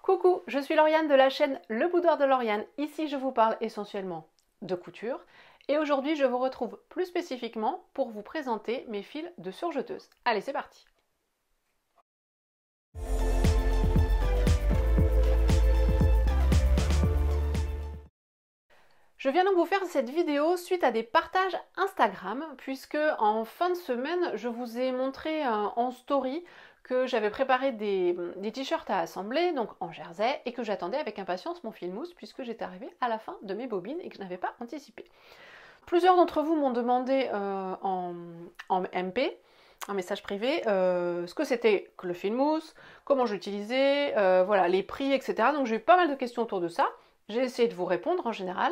Coucou, je suis Lauriane de la chaîne Le Boudoir de Lauriane. Ici, je vous parle essentiellement de couture. Et aujourd'hui, je vous retrouve plus spécifiquement pour vous présenter mes fils de surjeteuse. Allez, c'est parti! Je viens donc vous faire cette vidéo suite à des partages Instagram, puisque en fin de semaine, je vous ai montré en story que j'avais préparé des t-shirts à assembler, donc en jersey, et que j'attendais avec impatience mon fil mousse, puisque j'étais arrivée à la fin de mes bobines et que je n'avais pas anticipé. Plusieurs d'entre vous m'ont demandé en MP, un message privé, ce que c'était que le fil mousse, comment j'utilisais, voilà, les prix, etc. Donc j'ai eu pas mal de questions autour de ça. J'ai essayé de vous répondre en général,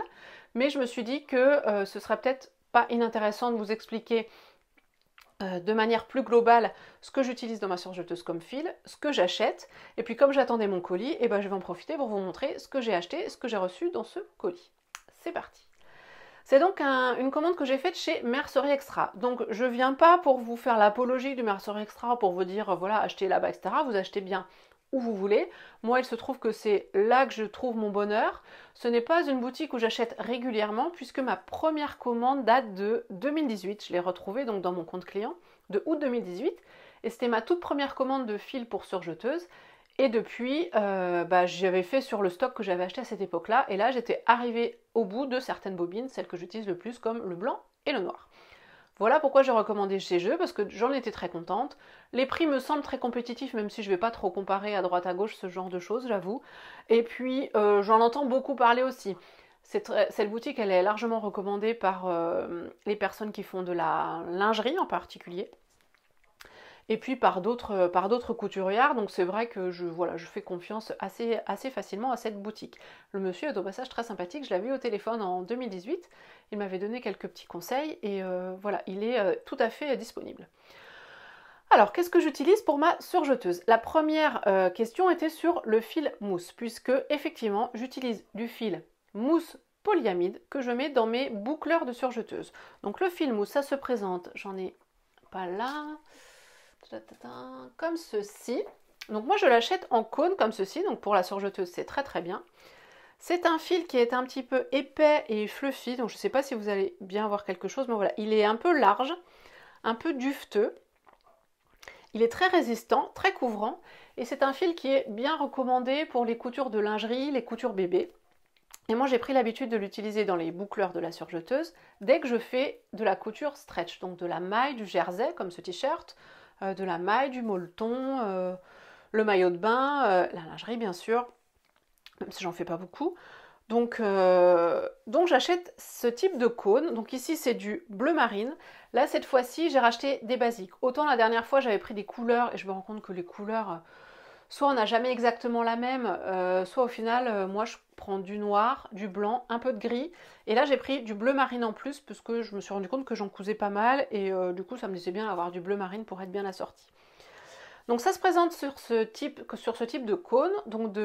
mais je me suis dit que ce serait peut-être pas inintéressant de vous expliquer de manière plus globale ce que j'utilise dans ma surjeteuse comme fil, ce que j'achète, et puis comme j'attendais mon colis, et ben je vais en profiter pour vous montrer ce que j'ai acheté, ce que j'ai reçu dans ce colis. C'est parti! C'est donc une commande que j'ai faite chez Mercerie Extra. Donc je viens pas pour vous faire l'apologie du Mercerie Extra, pour vous dire voilà, achetez là-bas, etc. Vous achetez bien où vous voulez. Moi, il se trouve que c'est là que je trouve mon bonheur. Ce n'est pas une boutique où j'achète régulièrement, puisque ma première commande date de 2018. Je l'ai retrouvée donc dans mon compte client de août 2018. Et c'était ma toute première commande de fil pour surjeteuse. Et depuis, j'avais fait sur le stock que j'avais acheté à cette époque-là. Et là, j'étais arrivée au bout de certaines bobines, celles que j'utilise le plus, comme le blanc et le noir. Voilà pourquoi j'ai recommandé chez eux, parce que j'en étais très contente. Les prix me semblent très compétitifs, même si je ne vais pas trop comparer à droite à gauche ce genre de choses, j'avoue. Et puis, j'en entends beaucoup parler aussi. Cette boutique, elle est largement recommandée par les personnes qui font de la lingerie en particulier. Et puis par d'autres couturières, donc c'est vrai que je fais confiance assez facilement à cette boutique. Le monsieur est au passage très sympathique, je l'avais eu au téléphone en 2018, il m'avait donné quelques petits conseils et voilà, il est tout à fait disponible. Alors, qu'est-ce que j'utilise pour ma surjeteuse? La première question était sur le fil mousse, puisque effectivement, j'utilise du fil mousse polyamide que je mets dans mes boucleurs de surjeteuse. Donc le fil mousse, ça se présente, j'en ai pas là, comme ceci. Donc moi je l'achète en cône comme ceci, donc pour la surjeteuse c'est très très bien. C'est un fil qui est un petit peu épais et fluffy, donc je ne sais pas si vous allez bien voir quelque chose, mais voilà, il est un peu large, un peu dufteux. Il est très résistant, très couvrant, et c'est un fil qui est bien recommandé pour les coutures de lingerie, les coutures bébé. Et moi j'ai pris l'habitude de l'utiliser dans les boucleurs de la surjeteuse dès que je fais de la couture stretch, donc de la maille, du jersey comme ce t-shirt, de la maille, du molleton, le maillot de bain, la lingerie bien sûr, même si j'en fais pas beaucoup. Donc j'achète ce type de cône. Donc ici c'est du bleu marine. Là cette fois-ci j'ai racheté des basiques. Autant la dernière fois j'avais pris des couleurs et je me rends compte que les couleurs, soit on n'a jamais exactement la même, soit au final moi je prends du noir, du blanc, un peu de gris. Et là j'ai pris du bleu marine en plus parce que je me suis rendu compte que j'en cousais pas mal et du coup ça me disait bien d'avoir du bleu marine pour être bien assorti. Donc ça se présente sur ce type de cône. Donc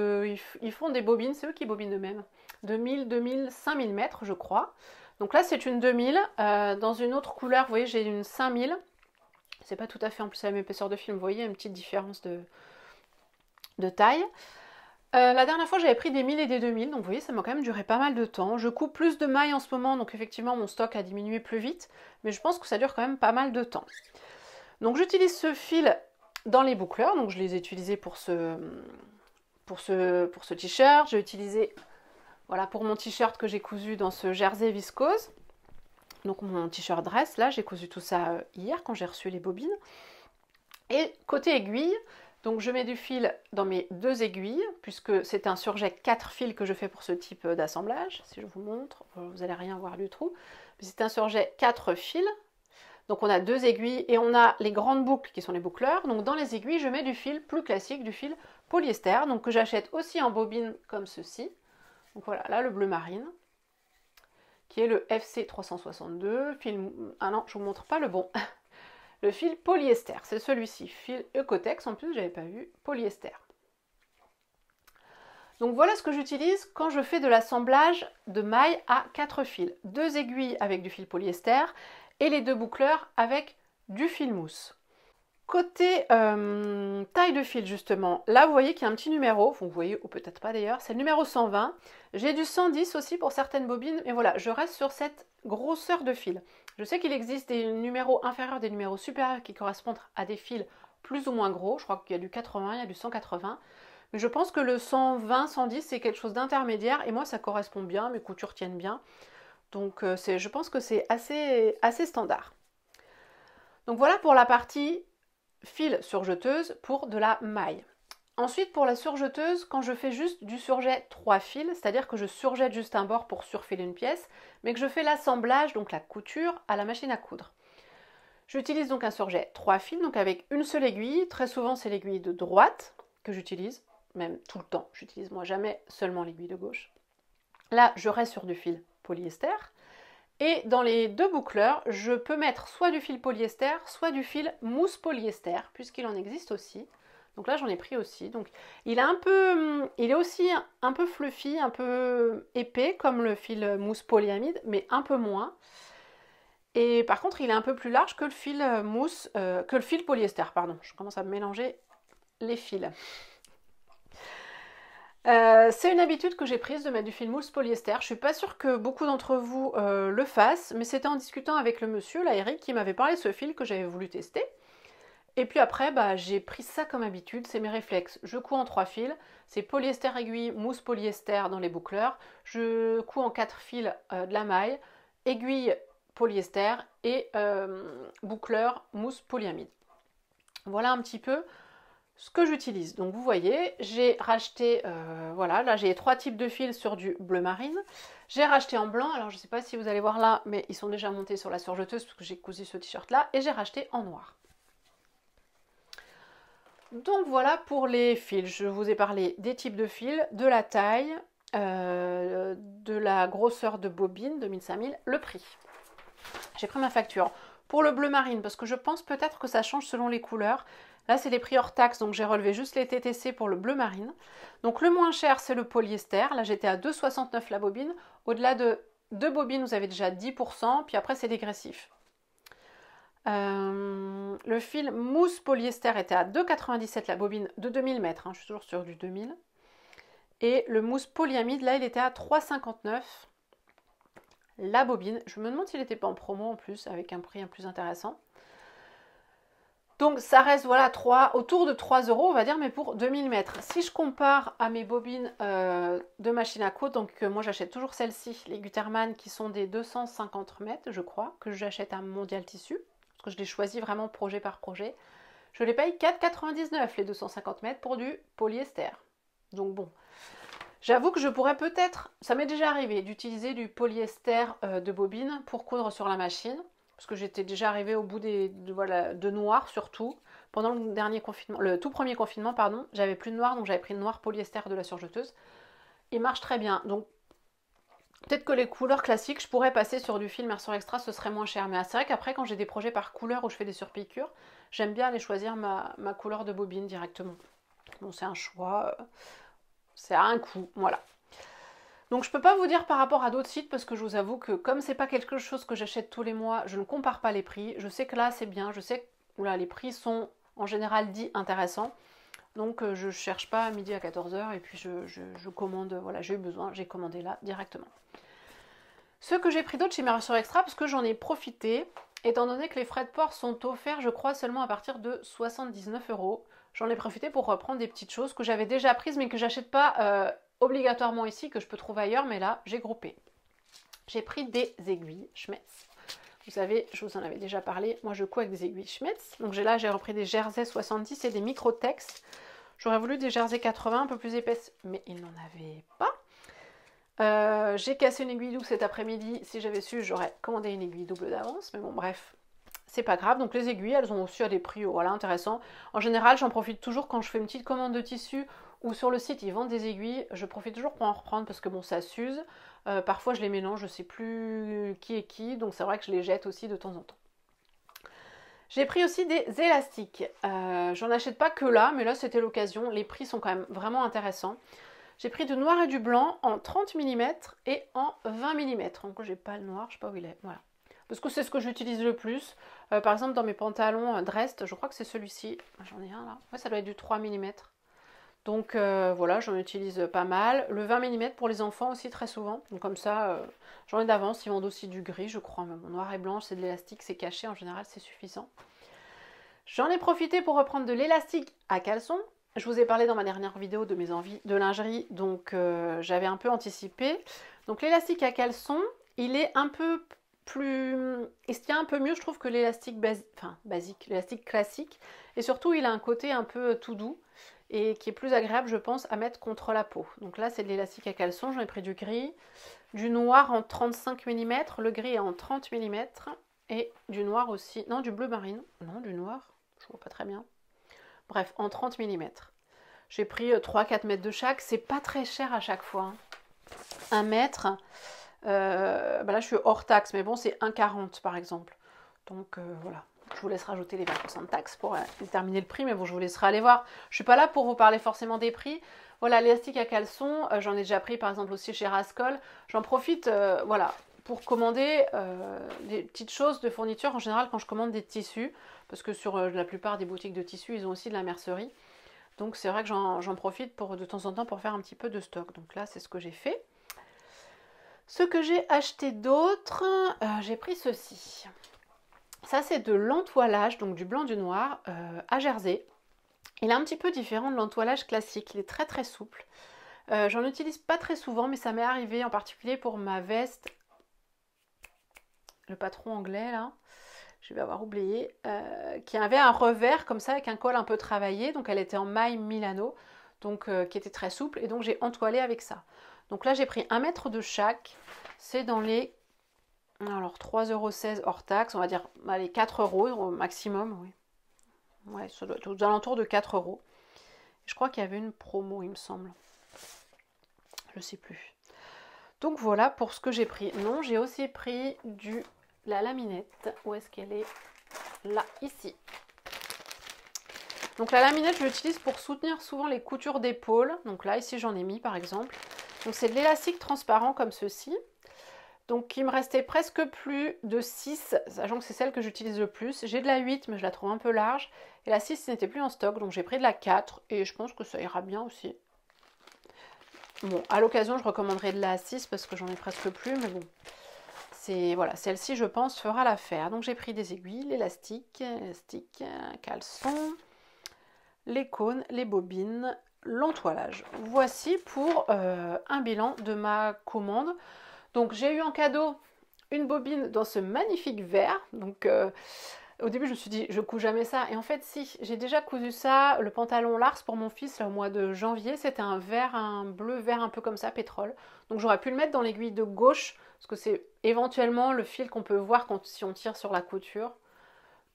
ils font des bobines, c'est eux qui bobinent eux-mêmes, de 1000, 2000, 5000 mètres je crois. Donc là c'est une 2000, dans une autre couleur, vous voyez j'ai une 5000. C'est pas tout à fait en plus la même épaisseur de film, vous voyez une petite différence de taille. La dernière fois j'avais pris des 1000 et des 2000, donc vous voyez ça m'a quand même duré pas mal de temps. Je coupe plus de mailles en ce moment, donc effectivement mon stock a diminué plus vite, mais je pense que ça dure quand même pas mal de temps. Donc j'utilise ce fil dans les boucleurs, donc je les ai utilisés pour ce t-shirt, j'ai utilisé voilà, pour mon t-shirt que j'ai cousu dans ce jersey viscose, donc mon t-shirt dress, là j'ai cousu tout ça hier quand j'ai reçu les bobines. Et côté aiguille, donc je mets du fil dans mes deux aiguilles, puisque c'est un surjet 4 fils que je fais pour ce type d'assemblage. Si je vous montre, vous n'allez rien voir du tout. C'est un surjet 4 fils. Donc on a deux aiguilles et on a les grandes boucles qui sont les boucleurs. Donc dans les aiguilles, je mets du fil plus classique, du fil polyester, donc que j'achète aussi en bobine comme ceci. Donc voilà, là le bleu marine, qui est le FC 362. Ah non, je vous montre pas le bon. Le fil polyester, c'est celui-ci, fil Ecotex, en plus j'avais pas vu, polyester. Donc voilà ce que j'utilise quand je fais de l'assemblage de mailles à 4 fils. Deux aiguilles avec du fil polyester et les deux boucleurs avec du fil mousse. Côté taille de fil justement, là vous voyez qu'il y a un petit numéro, vous voyez ou peut-être pas d'ailleurs, c'est le numéro 120. J'ai du 110 aussi pour certaines bobines, mais voilà, je reste sur cette grosseur de fil. Je sais qu'il existe des numéros inférieurs, des numéros supérieurs qui correspondent à des fils plus ou moins gros. Je crois qu'il y a du 80, il y a du 180. Mais je pense que le 120, 110 c'est quelque chose d'intermédiaire et moi ça correspond bien, mes coutures tiennent bien. Donc je pense que c'est assez standard. Donc voilà pour la partie fil surjeteuse pour de la maille. Ensuite pour la surjeteuse, quand je fais juste du surjet 3 fils, c'est-à-dire que je surjette juste un bord pour surfiler une pièce, mais que je fais l'assemblage, donc la couture, à la machine à coudre. J'utilise donc un surjet 3 fils, donc avec une seule aiguille, très souvent c'est l'aiguille de droite que j'utilise, même tout le temps, j'utilise moi jamais seulement l'aiguille de gauche. Là je reste sur du fil polyester. Et dans les deux boucleurs, je peux mettre soit du fil polyester, soit du fil mousse polyester, puisqu'il en existe aussi. Donc là, j'en ai pris aussi. Donc il est aussi un peu fluffy, un peu épais, comme le fil mousse polyamide, mais un peu moins. Et par contre, il est un peu plus large que le fil que le fil polyester, pardon. Je commence à mélanger les fils. C'est une habitude que j'ai prise de mettre du fil mousse polyester. Je suis pas sûre que beaucoup d'entre vous le fassent, mais c'était en discutant avec le monsieur, là Eric, qui m'avait parlé de ce fil que j'avais voulu tester. Et puis après, j'ai pris ça comme habitude, c'est mes réflexes. Je couds en 3 fils, c'est polyester aiguille, mousse polyester dans les boucleurs. Je couds en 4 fils de la maille, aiguille polyester et boucleur mousse polyamide. Voilà un petit peu ce que j'utilise. Donc vous voyez, j'ai racheté, voilà, là j'ai 3 types de fils sur du bleu marine. J'ai racheté en blanc, alors je ne sais pas si vous allez voir là, mais ils sont déjà montés sur la surjeteuse parce que j'ai cousu ce t-shirt là, et j'ai racheté en noir. Donc voilà pour les fils, je vous ai parlé des types de fils, de la taille, de la grosseur de bobine, 2000-5000, le prix. J'ai pris ma facture. Pour le bleu marine, parce que je pense peut-être que ça change selon les couleurs. Là, c'est les prix hors taxe, donc j'ai relevé juste les TTC pour le bleu marine. Donc le moins cher, c'est le polyester. Là, j'étais à 2,69 la bobine. Au-delà de 2 bobines, vous avez déjà 10%, puis après, c'est dégressif. Le fil mousse polyester était à 2,97 la bobine de 2000 mètres. Je suis toujours sur du 2000. Et le mousse polyamide, là, il était à 3,59 la bobine. Je me demande s'il n'était pas en promo en plus, avec un prix un plus intéressant. Donc ça reste voilà autour de 3 €, on va dire, mais pour 2000 mètres. Si je compare à mes bobines de machine à coudre, donc moi j'achète toujours celles-ci, les Gutermann, qui sont des 250 mètres, je crois, que j'achète à Mondial Tissu, parce que je les choisis vraiment projet par projet. Je les paye 4,99 les 250 mètres pour du polyester. Donc bon, j'avoue que je pourrais peut-être, ça m'est déjà arrivé, d'utiliser du polyester de bobine pour coudre sur la machine. Parce que j'étais déjà arrivée au bout de noir surtout. Pendant le dernier confinement, le tout premier confinement, pardon, j'avais plus de noir, donc j'avais pris le noir polyester de la surjeteuse. Il marche très bien. Donc peut-être que les couleurs classiques, je pourrais passer sur du fil Mercer Extra, ce serait moins cher. Mais c'est vrai qu'après, quand j'ai des projets par couleur où je fais des surpiqûres, j'aime bien aller choisir ma couleur de bobine directement. Bon, c'est un choix, c'est à un coup, voilà. Donc je ne peux pas vous dire par rapport à d'autres sites parce que je vous avoue que comme c'est pas quelque chose que j'achète tous les mois, je ne compare pas les prix. Je sais que là c'est bien, je sais que là, les prix sont en général dits intéressants. Donc je ne cherche pas à midi à 14 h et puis je commande, voilà, j'ai eu besoin, j'ai commandé là directement. Ce que j'ai pris d'autre chez Mercer Extra parce que j'en ai profité, étant donné que les frais de port sont offerts, je crois, seulement à partir de 79 €. J'en ai profité pour reprendre des petites choses que j'avais déjà prises mais que j'achète pas obligatoirement ici, que je peux trouver ailleurs, mais là j'ai groupé. J'ai pris des aiguilles Schmetz. Vous savez, je vous en avais déjà parlé, moi je couds avec des aiguilles Schmetz. Donc là j'ai repris des Jersey 70 et des Microtex. J'aurais voulu des Jersey 80 un peu plus épaisses, mais ils n'en avaient pas. J'ai cassé une aiguille double cet après-midi. Si j'avais su, j'aurais commandé une aiguille double d'avance, mais bon bref, c'est pas grave. Donc les aiguilles, elles ont aussi à des prix voilà, intéressants. En général, j'en profite toujours quand je fais une petite commande de tissu ou sur le site, ils vendent des aiguilles. Je profite toujours pour en reprendre parce que bon, ça s'use. Parfois, je les mélange, je sais plus qui est qui. Donc c'est vrai que je les jette aussi de temps en temps. J'ai pris aussi des élastiques. J'en achète pas que là, mais là, c'était l'occasion. Les prix sont quand même vraiment intéressants. J'ai pris du noir et du blanc en 30 mm et en 20 mm. Donc j'ai pas le noir, je sais pas où il est. Voilà. parce que c'est ce que j'utilise le plus. Par exemple, dans mes pantalons Drest, je crois que c'est celui-ci. J'en ai un là. Ouais, ça doit être du 3 mm. Donc voilà, j'en utilise pas mal. Le 20 mm pour les enfants aussi très souvent. Donc comme ça, j'en ai d'avance. Ils vendent aussi du gris, je crois. Même en noir et blanc, c'est de l'élastique, c'est caché. En général, c'est suffisant. J'en ai profité pour reprendre de l'élastique à caleçon. Je vous ai parlé dans ma dernière vidéo de mes envies de lingerie, donc j'avais un peu anticipé. Donc l'élastique à caleçon, il est un peu plus... il se tient un peu mieux, je trouve, que l'élastique basique, l'élastique classique. Et surtout, il a un côté un peu tout doux et qui est plus agréable, je pense, à mettre contre la peau. Donc là, c'est de l'élastique à caleçon, j'en ai pris du gris, du noir en 35 mm, le gris est en 30 mm, et du noir aussi, non, du bleu marine, non, du noir, je vois pas très bien. Bref, en 30 mm. J'ai pris 3-4 mètres de chaque, c'est pas très cher à chaque fois. 1 mètre, bah là je suis hors taxe, mais bon, c'est 1,40 par exemple. Donc voilà, je vous laisse rajouter les 20% de taxes pour déterminer le prix, mais bon, je vous laisserai aller voir. Je suis pas là pour vous parler forcément des prix. Voilà, l'élastique à caleçon, j'en ai déjà pris par exemple aussi chez Rascol. J'en profite, voilà, pour commander des petites choses de fourniture, en général quand je commande des tissus, parce que sur la plupart des boutiques de tissus, ils ont aussi de la mercerie. Donc c'est vrai que j'en profite de temps en temps pour faire un petit peu de stock. Donc là, c'est ce que j'ai fait. Ce que j'ai acheté d'autre, j'ai pris ceci. Ça, c'est de l'entoilage, donc du blanc du noir, à Jersey. Il est un petit peu différent de l'entoilage classique. Il est très très souple. J'en utilise pas très souvent, mais ça m'est arrivé en particulier pour ma veste. Le patron anglais, là, je vais avoir oublié, qui avait un revers comme ça avec un col un peu travaillé, donc elle était en maille Milano, donc qui était très souple, et donc j'ai entoilé avec ça. Donc là j'ai pris 1 mètre de chaque, c'est dans les, alors 3,16 € hors taxe, on va dire, allez, 4 € au maximum, oui. Ouais, ça doit être aux alentours de 4 €. Je crois qu'il y avait une promo, il me semble. Je sais plus. Donc voilà pour ce que j'ai pris. Non, j'ai aussi pris la laminette. Où est-ce qu'elle est? Là, ici. Donc la laminette, je l'utilise pour soutenir souvent les coutures d'épaule. Donc là, ici, j'en ai mis par exemple. Donc c'est de l'élastique transparent comme ceci. Donc il me restait presque plus de 6, sachant que c'est celle que j'utilise le plus. J'ai de la 8, mais je la trouve un peu large. Et la 6 n'était plus en stock, donc j'ai pris de la 4. Et je pense que ça ira bien aussi. Bon, à l'occasion, je recommanderais de la 6 parce que j'en ai presque plus, mais bon. Voilà, celle-ci, je pense, fera l'affaire. Donc j'ai pris des aiguilles, l'élastique, caleçon, les cônes, les bobines, l'entoilage. Voici pour un bilan de ma commande. Donc j'ai eu en cadeau une bobine dans ce magnifique vert. Donc au début je me suis dit je couds jamais ça. Et en fait si, j'ai déjà cousu ça, le pantalon Lars pour mon fils là, au mois de janvier. C'était un vert, un bleu vert un peu comme ça, pétrole. Donc j'aurais pu le mettre dans l'aiguille de gauche. Parce que c'est éventuellement le fil qu'on peut voir si on tire sur la couture.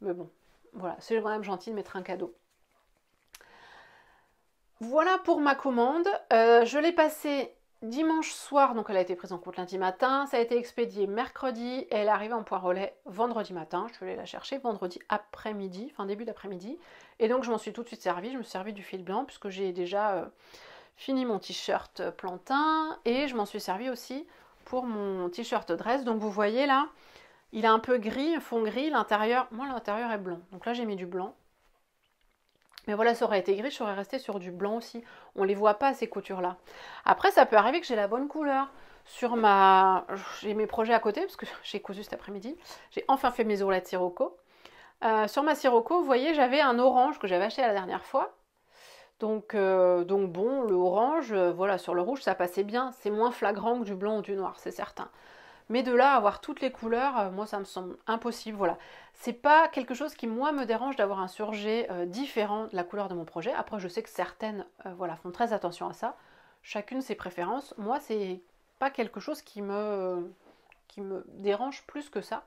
Mais bon, voilà, c'est quand même gentil de mettre un cadeau. Voilà pour ma commande. Je l'ai passée dimanche soir, donc elle a été prise en compte lundi matin. Ça a été expédié mercredi et elle est arrivée en point relais vendredi matin. Je suis allée la chercher vendredi après-midi, enfin début d'après-midi. Et donc je m'en suis tout de suite servie. Je me suis servie du fil blanc puisque j'ai déjà fini mon t-shirt plantain. Et je m'en suis servie aussi pour mon t-shirt dress. Donc vous voyez là, il est un peu gris, fond gris, l'intérieur, moi l'intérieur est blanc. Donc là j'ai mis du blanc. Mais voilà, ça aurait été gris, je serais restée sur du blanc aussi. On ne les voit pas ces coutures là. Après ça peut arriver que j'ai la bonne couleur. J'ai mes projets à côté, parce que j'ai cousu cet après-midi. J'ai enfin fait mes ourlets de Sirocco. Sur ma Sirocco, vous voyez, j'avais un orange que j'avais acheté la dernière fois. Donc bon, le orange, voilà, sur le rouge, ça passait bien. C'est moins flagrant que du blanc ou du noir, c'est certain. Mais de là à avoir toutes les couleurs, moi, ça me semble impossible, voilà. C'est pas quelque chose qui, moi, me dérange d'avoir un surjet différent de la couleur de mon projet. Après, je sais que certaines, voilà, font très attention à ça. Chacune ses préférences. Moi, c'est pas quelque chose qui me dérange plus que ça,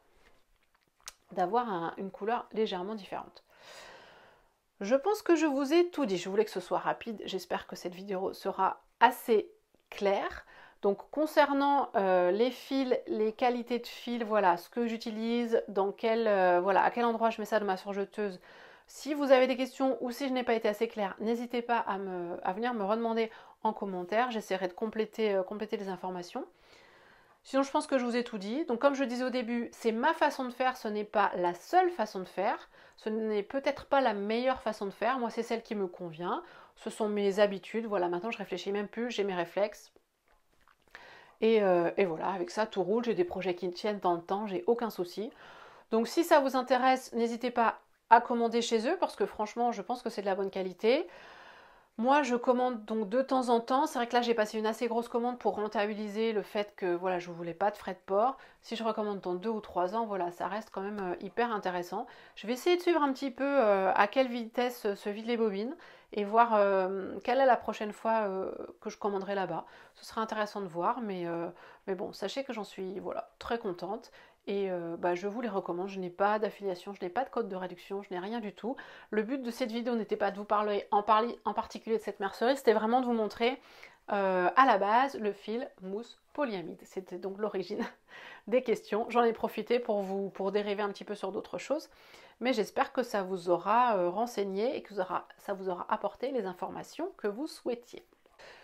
d'avoir une couleur légèrement différente. Je pense que je vous ai tout dit. Je voulais que ce soit rapide. J'espère que cette vidéo sera assez claire. Donc concernant les fils, les qualités de fils, voilà, ce que j'utilise, voilà, à quel endroit je mets ça dans ma surjeteuse. Si vous avez des questions ou si je n'ai pas été assez claire, n'hésitez pas à venir me redemander en commentaire. J'essaierai de compléter les informations. Sinon, je pense que je vous ai tout dit. Donc, comme je disais au début, c'est ma façon de faire, ce n'est pas la seule façon de faire. Ce n'est peut-être pas la meilleure façon de faire. Moi, c'est celle qui me convient. Ce sont mes habitudes. Voilà, maintenant, je réfléchis même plus, j'ai mes réflexes. Et voilà, avec ça, tout roule. J'ai des projets qui tiennent dans le temps, j'ai aucun souci. Donc, si ça vous intéresse, n'hésitez pas à commander chez eux parce que franchement, je pense que c'est de la bonne qualité. Moi, je commande donc de temps en temps. C'est vrai que là, j'ai passé une assez grosse commande pour rentabiliser le fait que voilà, je ne voulais pas de frais de port. Si je recommande dans 2 ou 3 ans, voilà, ça reste quand même hyper intéressant. Je vais essayer de suivre un petit peu à quelle vitesse se vident les bobines et voir quelle est la prochaine fois que je commanderai là-bas. Ce sera intéressant de voir, mais bon, sachez que j'en suis voilà, très contente. Et bah, je vous les recommande, je n'ai pas d'affiliation, je n'ai pas de code de réduction, je n'ai rien du tout. Le but de cette vidéo n'était pas de vous parler en particulier de cette mercerie, c'était vraiment de vous montrer à la base le fil mousse polyamide. C'était donc l'origine des questions. J'en ai profité pour dériver un petit peu sur d'autres choses, mais j'espère que ça vous aura renseigné et que ça vous aura apporté les informations que vous souhaitiez.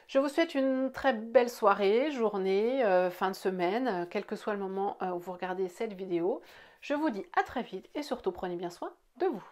Je vous souhaite une très belle soirée, journée, fin de semaine, quel que soit le moment où vous regardez cette vidéo. Je vous dis à très vite et surtout prenez bien soin de vous.